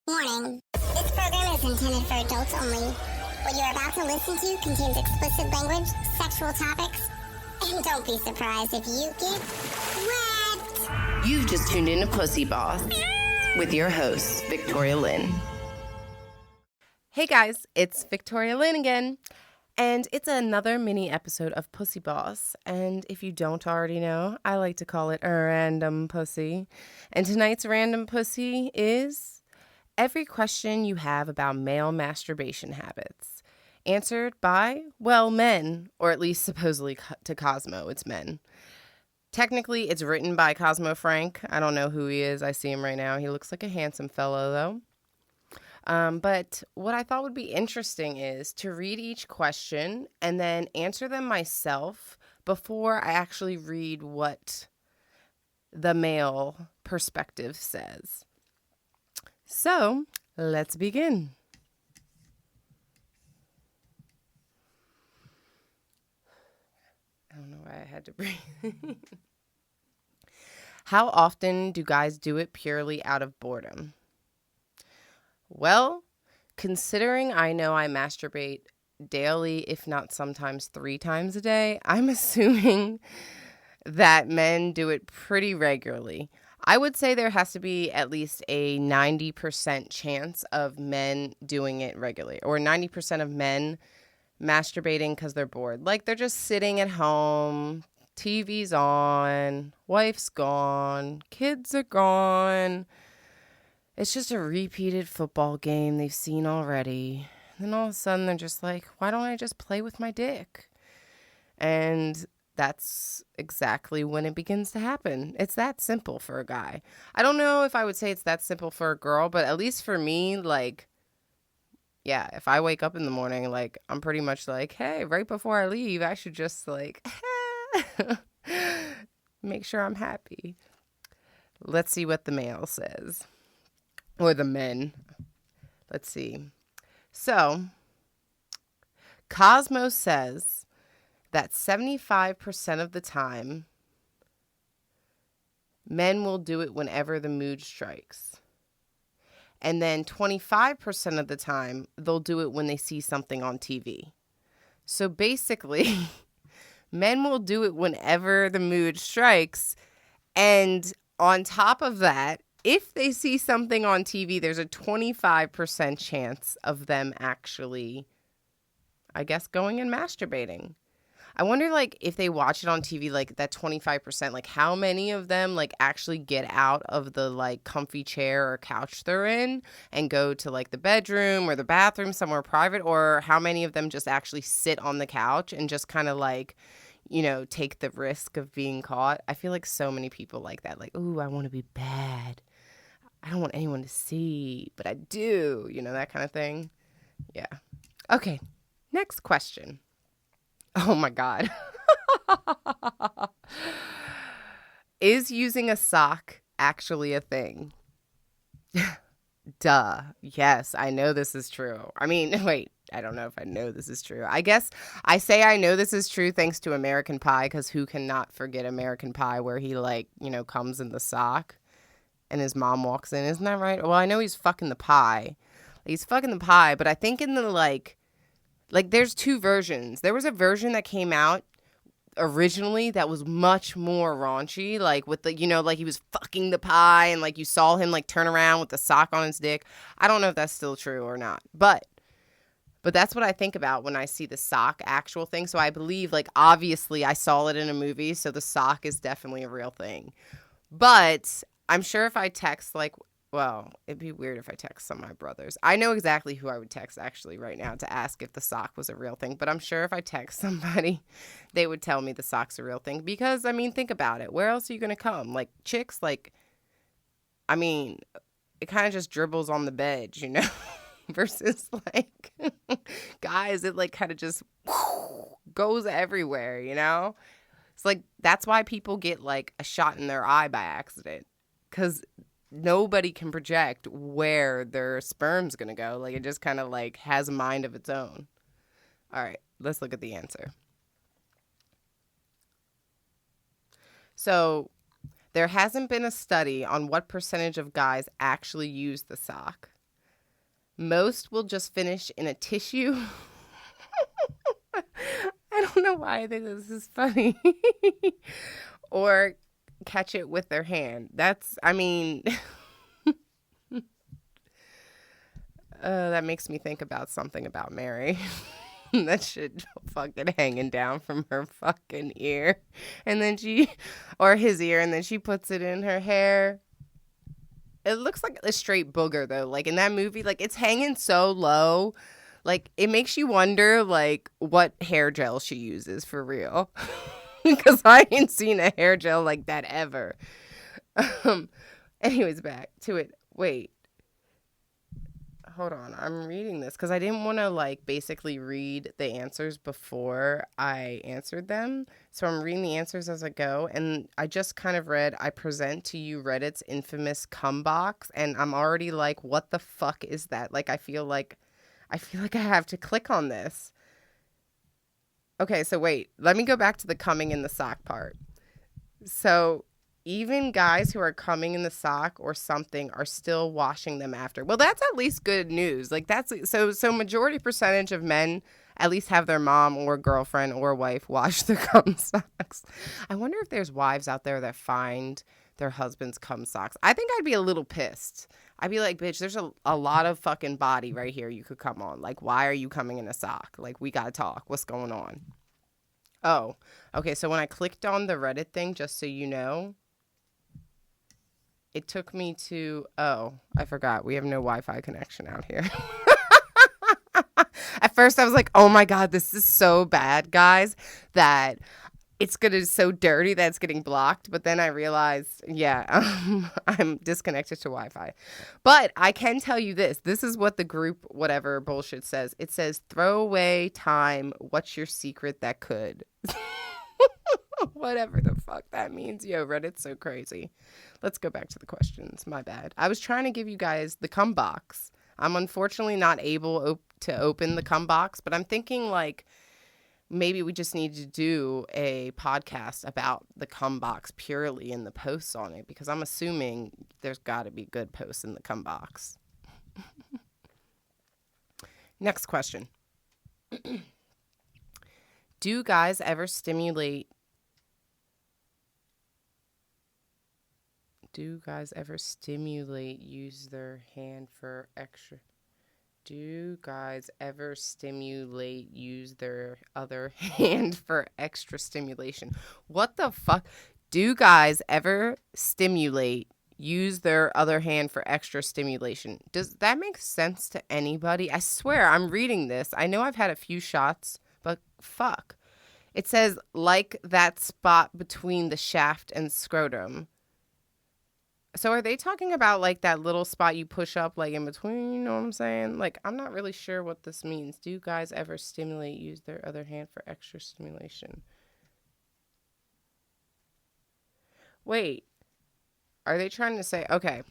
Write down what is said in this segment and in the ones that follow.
Warning. This program is intended for adults only. What you're about to listen to contains explicit language, sexual topics, and don't be surprised if you get wet. You've just tuned in to PooseBoss with your host, Victoria Lynn. Hey guys, it's Victoria Lynn again, and it's another mini episode of PooseBoss. And if you don't already know, I like to call it a random pussy. And tonight's random pussy is every question you have about male masturbation habits, answered by, well, men, or at least supposedly to Cosmo, it's men. Technically, it's written by Cosmo Frank. I don't know who he is. I see him right now. He looks like a handsome fellow, though. But what I thought would be interesting is to read each question and then answer them myself before I actually read what the male perspective says. So, let's begin. I don't know why I had to breathe. How often do guys do it purely out of boredom? Well, considering I know I masturbate daily, if not sometimes 3 times a day, I'm assuming that men do it pretty regularly. I would say there has to be at least a 90% chance of men doing it regularly, or 90% of men masturbating because they're bored. Like they're just sitting at home, TV's on, wife's gone, kids are gone. It's just a repeated football game they've seen already. And then all of a sudden they're just like, why don't I just play with my dick? And that's exactly when it begins to happen. It's that simple for a guy. I don't know if I would say it's that simple for a girl, but at least for me, like, yeah, if I wake up in the morning, like, I'm pretty much like, hey, right before I leave, I should just, like, make sure I'm happy. Let's see what the male says. Or the men. Let's see. So, Cosmo says that 75% of the time, men will do it whenever the mood strikes. And then 25% of the time, they'll do it when they see something on TV. So basically, men will do it whenever the mood strikes. And on top of that, if they see something on TV, there's a 25% chance of them actually, I guess, going and masturbating. I wonder, like, if they watch it on TV, like, that 25%, like, how many of them, like, actually get out of the, like, comfy chair or couch they're in and go to, like, the bedroom or the bathroom somewhere private, or how many of them just actually sit on the couch and just kind of, like, you know, take the risk of being caught. I feel like so many people like that, like, ooh, I want to be bad. I don't want anyone to see, but I do, you know, that kind of thing. Yeah. Okay, next question. Oh my God. Is using a sock actually a thing? Duh. Yes, I know this is true. I mean, wait, I don't know if I know this is true. I guess I say I know this is true thanks to American Pie, because who cannot forget American Pie, where he, like, you know, comes in the sock and his mom walks in. Isn't that right? Well, I know he's fucking the pie. He's fucking the pie, but I think in the, like, there's 2 versions. There was a version that came out originally that was much more raunchy, like with the, you know, like he was fucking the pie and like you saw him like turn around with the sock on his dick. I don't know if that's still true or not, but that's what I think about when I see the sock actual thing. So I believe, like, obviously I saw it in a movie, so the sock is definitely a real thing. But I'm sure if I text, like, well, it'd be weird if I text some of my brothers. I know exactly who I would text actually right now to ask if the sock was a real thing. But I'm sure if I text somebody, they would tell me the sock's a real thing. Because, I mean, think about it. Where else are you going to come? Like, chicks, like, I mean, it kind of just dribbles on the bed, you know? Versus, like, guys, it, like, kind of just goes everywhere, you know? It's like, that's why people get, like, a shot in their eye by accident. Because nobody can project where their sperm's going to go. Like, it just kind of, like, has a mind of its own. All right, let's look at the answer. So, there hasn't been a study on what percentage of guys actually use the sock. Most will just finish in a tissue. I don't know why I think this is funny. Or catch it with their hand. That makes me think about something about Mary. That shit fucking hanging down from her fucking ear. And then or his ear, and then she puts it in her hair. It looks like a straight booger, though. Like, in that movie, like, it's hanging so low. Like, it makes you wonder, like, what hair gel she uses for real. Because I ain't seen a hair gel like that ever. Anyways, back to it. Wait. Hold on. I'm reading this because I didn't want to, like, basically read the answers before I answered them. So I'm reading the answers as I go. And I just kind of read, I present to you Reddit's infamous cum box. And I'm already like, what the fuck is that? Like, I feel like I have to click on this. Okay, so wait. Let me go back to the coming in the sock part. So even guys who are coming in the sock or something are still washing them after. Well, that's at least good news. Like, that's so majority percentage of men at least have their mom or girlfriend or wife wash their cum socks. I wonder if there's wives out there that find their husband's cum socks. I think I'd be a little pissed. I'd be like, bitch, there's a lot of fucking body right here you could come on. Like, why are you coming in a sock? Like, we gotta talk. What's going on? Oh, okay. So when I clicked on the Reddit thing, just so you know, it took me to, I forgot. We have no Wi-Fi connection out here. At first I was like, oh my God, this is so bad, guys, that it's so dirty that it's getting blocked. But then I realized, I'm disconnected to Wi-Fi. But I can tell you this. This is what the group whatever bullshit says. It says, throw away time. What's your secret that could? Whatever the fuck that means. Yo, Reddit's so crazy. Let's go back to the questions. My bad. I was trying to give you guys the cum box. I'm unfortunately not able to open the cum box, but I'm thinking like maybe we just need to do a podcast about the cum box purely in the posts on it, because I'm assuming there's got to be good posts in the cum box. Next question. Do guys ever stimulate use their hand for extra? Do guys ever stimulate use their other hand for extra stimulation? What the fuck? Do guys ever stimulate use their other hand for extra stimulation? Does that make sense to anybody? I swear, I'm reading this. I know I've had a few shots, but fuck. It says, like that spot between the shaft and scrotum. So are they talking about like that little spot you push up like in between? You know what I'm saying? Like, I'm not really sure what this means. Do guys ever use their other hand for extra stimulation? Wait. Are they trying to say, okay.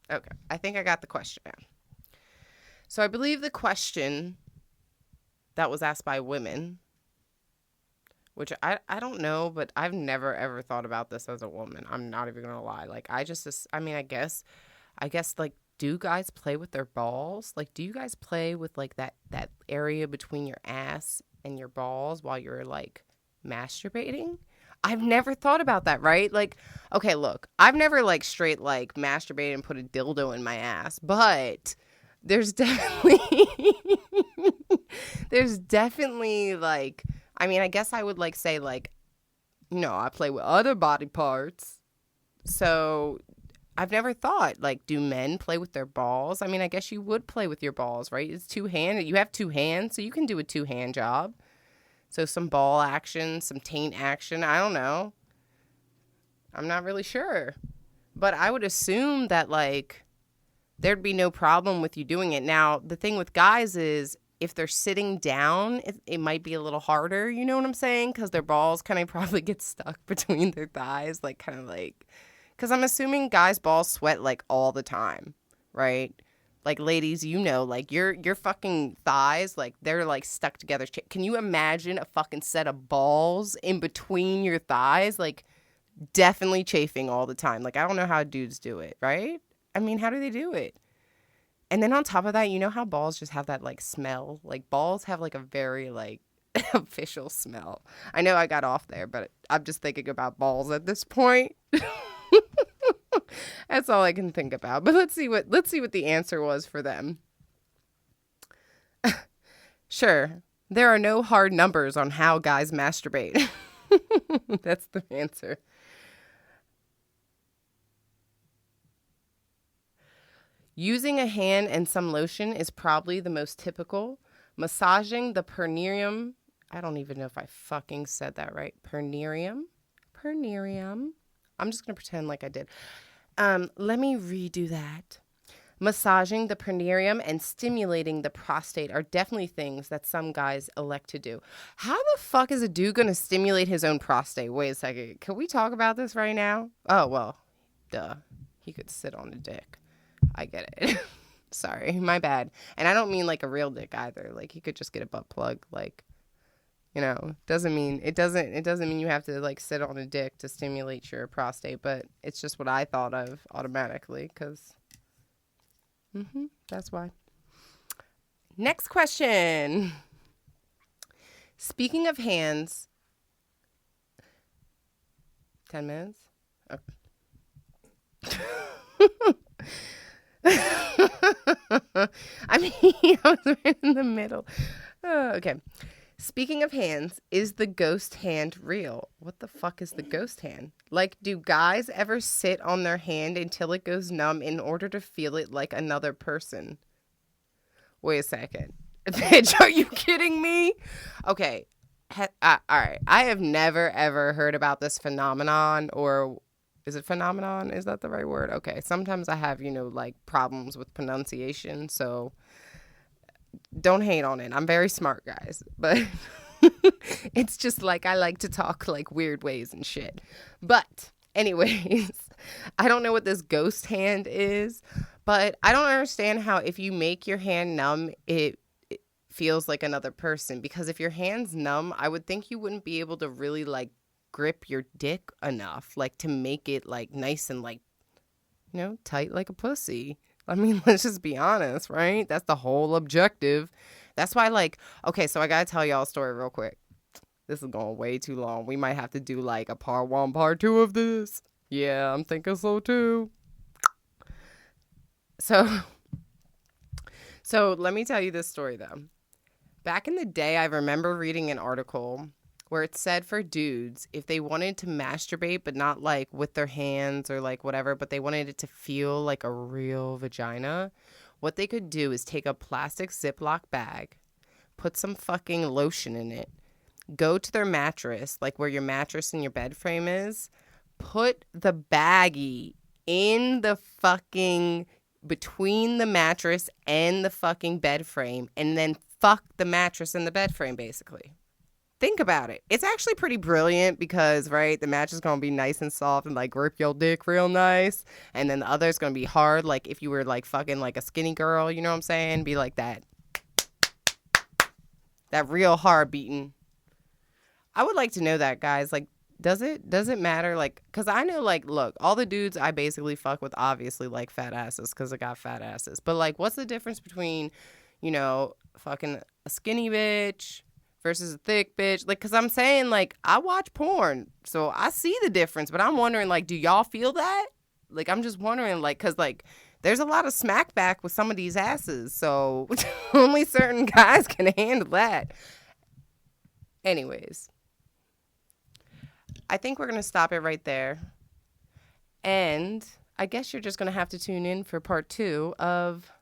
I think I got the question now. So I believe the question that was asked by women, which I don't know, but I've never ever thought about this as a woman. I'm not even gonna lie. Like, I guess like, do guys play with their balls? Like, do you guys play with like that area between your ass and your balls while you're like masturbating? I've never thought about that, right? Like, okay, look, I've never like straight like masturbated and put a dildo in my ass, but there's definitely like, I mean, I guess I would like say like, no, I play with other body parts. So I've never thought, like, do men play with their balls? I mean, I guess you would play with your balls, right? It's two-handed. You have two hands, so you can do a two-hand job. So some ball action, some taint action. I don't know. I'm not really sure. But I would assume that, like, there'd be no problem with you doing it. Now, the thing with guys is if they're sitting down, it might be a little harder. You know what I'm saying? Because their balls kind of probably get stuck between their thighs, like, kind of like... Because I'm assuming guys' balls sweat, like, all the time, right? Like, ladies, you know, like, your fucking thighs, like, they're, like, stuck together. Can you imagine a fucking set of balls in between your thighs? Like, definitely chafing all the time. Like, I don't know how dudes do it, right? I mean, how do they do it? And then on top of that, you know how balls just have that like smell? Like balls have like a very like official smell. I know I got off there, but I'm just thinking about balls at this point. That's all I can think about. But let's see what the answer was for them. Sure, there are no hard numbers on how guys masturbate. That's the answer. Using a hand and some lotion is probably the most typical. Massaging the perineum. I don't even know if I fucking said that right. Perineum. I'm just going to pretend like I did. Let me redo that. Massaging the perineum and stimulating the prostate are definitely things that some guys elect to do. How the fuck is a dude going to stimulate his own prostate? Wait a second. Can we talk about this right now? Oh, well, duh. He could sit on a dick. I get it. Sorry, my bad. And I don't mean like a real dick either. Like he could just get a butt plug. Like, you know, it doesn't mean you have to like sit on a dick to stimulate your prostate. But it's just what I thought of automatically because... that's why. Next question. Speaking of hands, 10 minutes? Okay. I mean, I was right in the middle. Okay. Speaking of hands, is the ghost hand real? What the fuck is the ghost hand? Like, do guys ever sit on their hand until it goes numb in order to feel it like another person? Wait a second. Bitch, are you kidding me? Okay. All right. I have never, ever heard about this phenomenon, or is it phenomenon? Is that the right word? Okay. Sometimes I have, like problems with pronunciation, so... don't hate on it. I'm very smart, guys. But it's just like I like to talk like weird ways and shit. But anyways, I don't know what this ghost hand is. But I don't understand how if you make your hand numb, it feels like another person. Because if your hand's numb, I would think you wouldn't be able to really like grip your dick enough. Like to make it like nice and like, tight like a pussy. I mean, let's just be honest, right? That's the whole objective. That's why, okay, so I got to tell y'all a story real quick. This is going way too long. We might have to do, a part 1, part 2 of this. Yeah, I'm thinking so, too. So let me tell you this story, though. Back in the day, I remember reading an article where it said for dudes, if they wanted to masturbate, but not with their hands or whatever, but they wanted it to feel like a real vagina, what they could do is take a plastic Ziploc bag, put some fucking lotion in it, go to their mattress, where your mattress and your bed frame is, put the baggie in the fucking, between the mattress and the fucking bed frame, and then fuck the mattress and the bed frame, basically. Think about it. It's actually pretty brilliant because, right, the mattress is going to be nice and soft and, grip your dick real nice. And then the other is going to be hard, if you were, fucking, a skinny girl, you know what I'm saying? Be like that. That real hard beating. I would like to know that, guys. Does it matter? Because I know, look, all the dudes I basically fuck with obviously like fat asses because I got fat asses. But, what's the difference between, fucking a skinny bitch versus a thick bitch? Because I'm saying, I watch porn, so I see the difference. But I'm wondering, do y'all feel that? I'm just wondering, because, there's a lot of smack back with some of these asses. So only certain guys can handle that. Anyways, I think we're going to stop it right there. And I guess you're just going to have to tune in for part 2 of...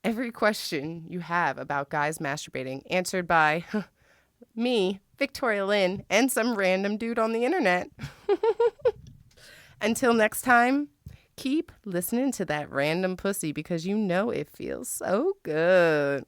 every question you have about guys masturbating answered by me, Victoria Lynn, and some random dude on the internet. Until next time, keep listening to that random pussy because it feels so good.